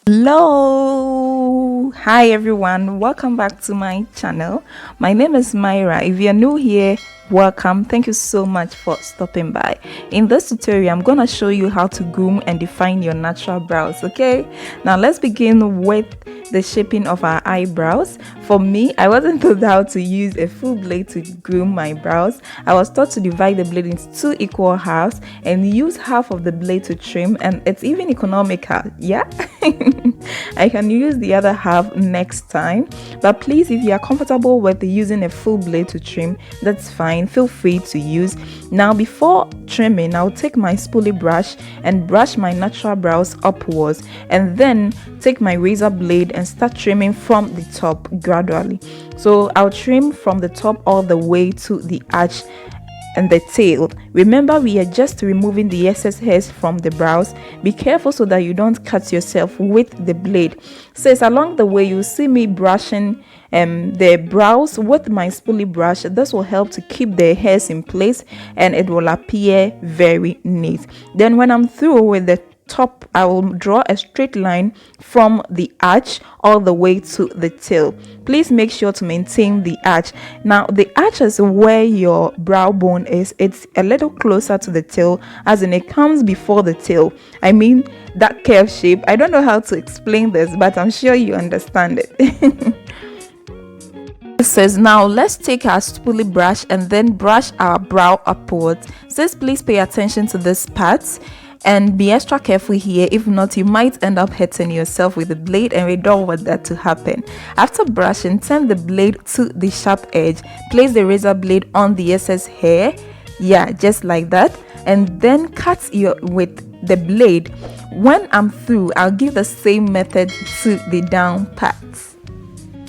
Hello, hi everyone, welcome back to my channel. My name is Myra. If you're new here, welcome. Thank you so much for stopping by. In this tutorial, I'm gonna show you how to groom and define your natural brows. Okay, now let's begin with the shaping of our eyebrows. For me, I wasn't taught how to use a full blade to groom my brows. I was taught to divide the blade into two equal halves and use half of the blade to trim, and it's even economical. Yeah. I can use the other half next time, but please, if you are comfortable with using a full blade to trim, that's fine. Feel free to use. Now, before trimming, I'll take my spoolie brush and brush my natural brows upwards, and then take my razor blade and start trimming from the top gradually. So I'll trim from the top all the way to the arch and the tail. Remember, we are just removing the excess hairs from the brows. Be careful so that you don't cut yourself with the blade. Says along the way, you'll see me brushing the brows with my spoolie brush. This will help to keep the hairs in place and it will appear very neat. Then when I'm through with the top, I will draw a straight line from the arch all the way to the tail. Please make sure to maintain the arch. Now, the arch is where your brow bone is. It's a little closer to the tail, as in it comes before the tail. I mean, that curve shape. I don't know how to explain this, but I'm sure you understand it. It says now let's take our spoolie brush and then brush our brow upwards. Says please pay attention to this part and be extra careful here. If not, you might end up hurting yourself with the blade, and we don't want that to happen. After brushing, turn the blade to the sharp edge. Place the razor blade on the excess hair, yeah, just like that, and then cut with the blade. When I'm through, I'll give the same method to the down parts.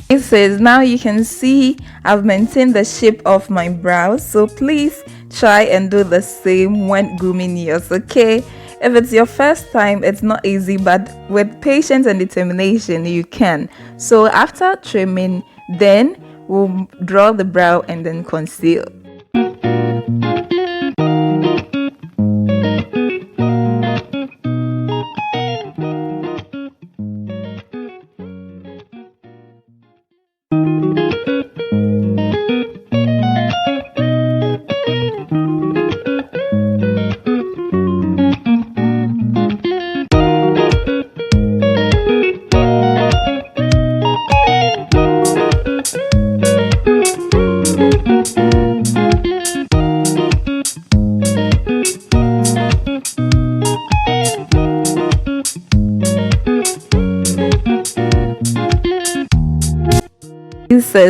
It says now you can see I've maintained the shape of my brows, so please try and do the same when grooming yours. Okay, if it's your first time, it's not easy, but with patience and determination you can. So after trimming, then we'll draw the brow and then conceal.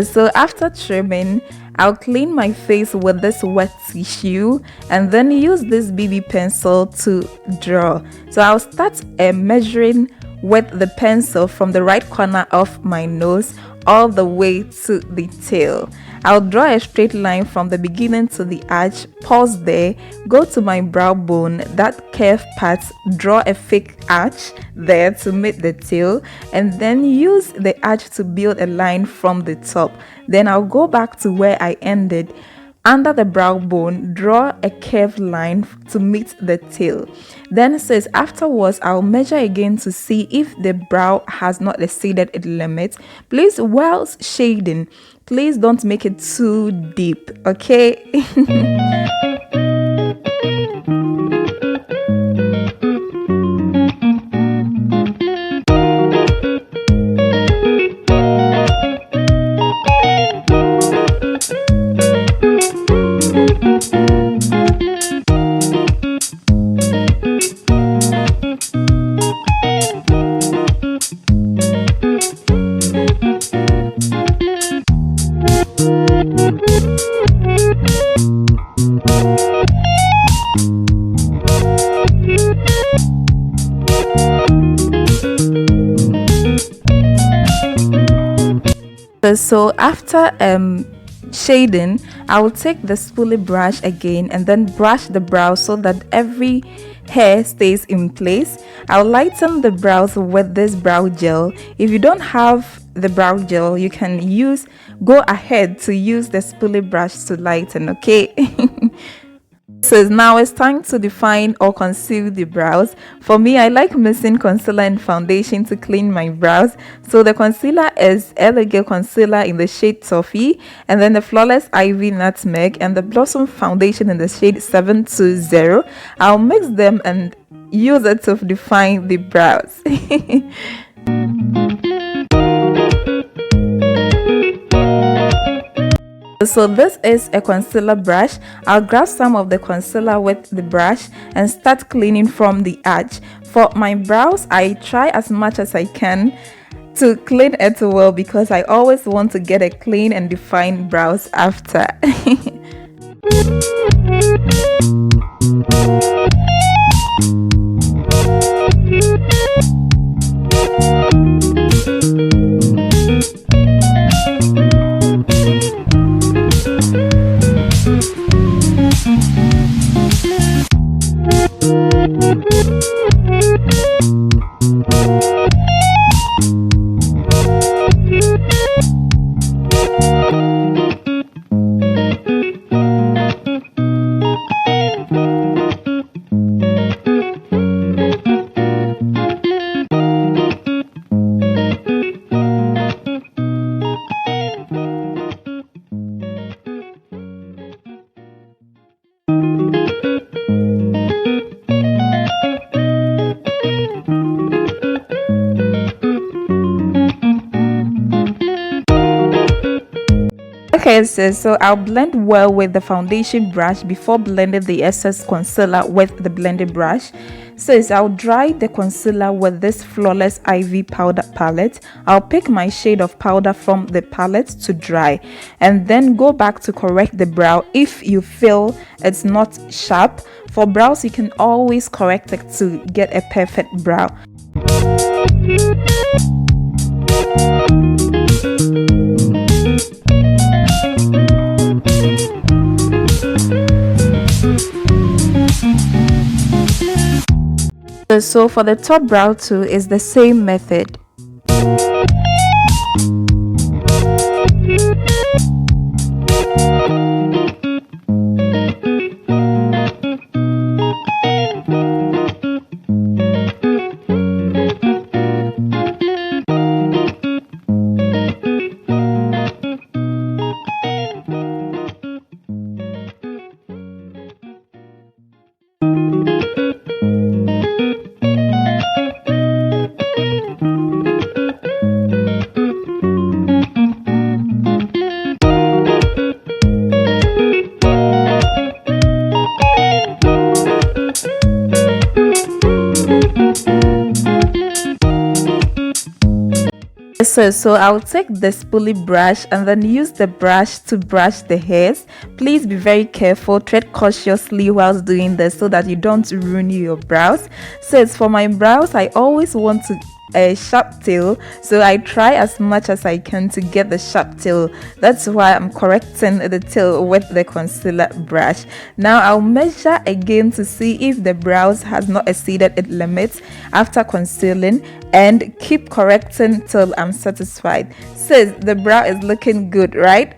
So after trimming, I'll clean my face with this wet tissue and then use this BB pencil to draw. So I'll start measuring with the pencil from the right corner of my nose all the way to the tail. I'll draw a straight line from the beginning to the arch, pause there, go to my brow bone, that curved part, draw a fake arch there to meet the tail, and then use the arch to build a line from the top. Then I'll go back to where I ended. Under the brow bone, draw a curved line to meet the tail. Then it says afterwards, I'll measure again to see if the brow has not exceeded its limit. Please, whilst shading, please don't make it too deep, okay? So after shading, I will take the spoolie brush again and then brush the brow so that every hair stays in place. I'll lighten the brows with this brow gel. If you don't have the brow gel, you can go ahead to use the spoolie brush to lighten, okay? So now it's time to define or conceal the brows. For me, I like mixing concealer and foundation to clean my brows. So the concealer is L.A Girl concealer in the shade Toffee, and then the Flawless Ivy Nutmeg, and the Blossom foundation in the shade 720. I'll mix them and use it to define the brows. So this is a concealer brush. I'll grab some of the concealer with the brush and start cleaning from the edge. For my brows, I try as much as I can to clean it well because I always want to get a clean and defined brows after. Okay, so I'll blend well with the foundation brush before blending the excess concealer with the blending brush. So I'll dry the concealer with this Flawless Ivy powder palette. I'll pick my shade of powder from the palette to dry and then go back to correct the brow if you feel it's not sharp. For brows, you can always correct it to get a perfect brow. So for the top brow too is the same method. So I'll take the spoolie brush and then use the brush to brush the hairs. Please be very careful, tread cautiously whilst doing this so that you don't ruin your brows. So it's for my brows, I always want to a sharp tail, so I try as much as I can to get the sharp tail. That's why I'm correcting the tail with the concealer brush. Now I'll measure again to see if the brows has not exceeded its limits after concealing, and keep correcting till I'm satisfied. So the brow is looking good, right?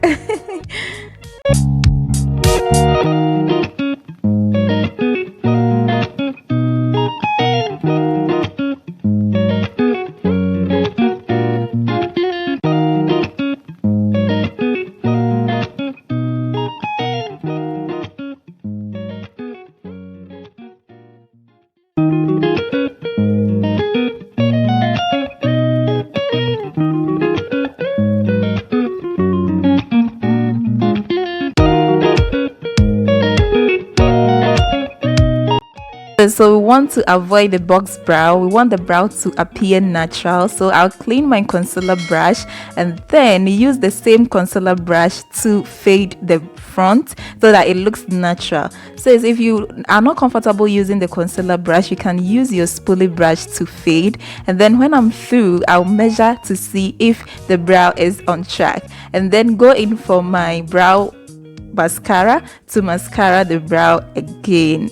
So we want to avoid the box brow. We want the brow to appear natural. So I'll clean my concealer brush and then use the same concealer brush to fade the front so that it looks natural. So if you are not comfortable using the concealer brush, you can use your spoolie brush to fade, and then when I'm through, I'll measure to see if the brow is on track, and then go in for my brow mascara to mascara the brow again.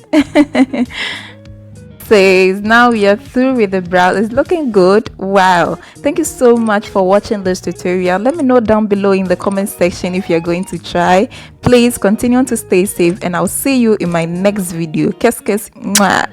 says now we are through with the brow. It's looking good. Wow, thank you so much for watching this tutorial. Let me know down below in the comment section if you're going to try. Please continue to stay safe, and I'll see you in my next video. Kiss kiss. Mwah.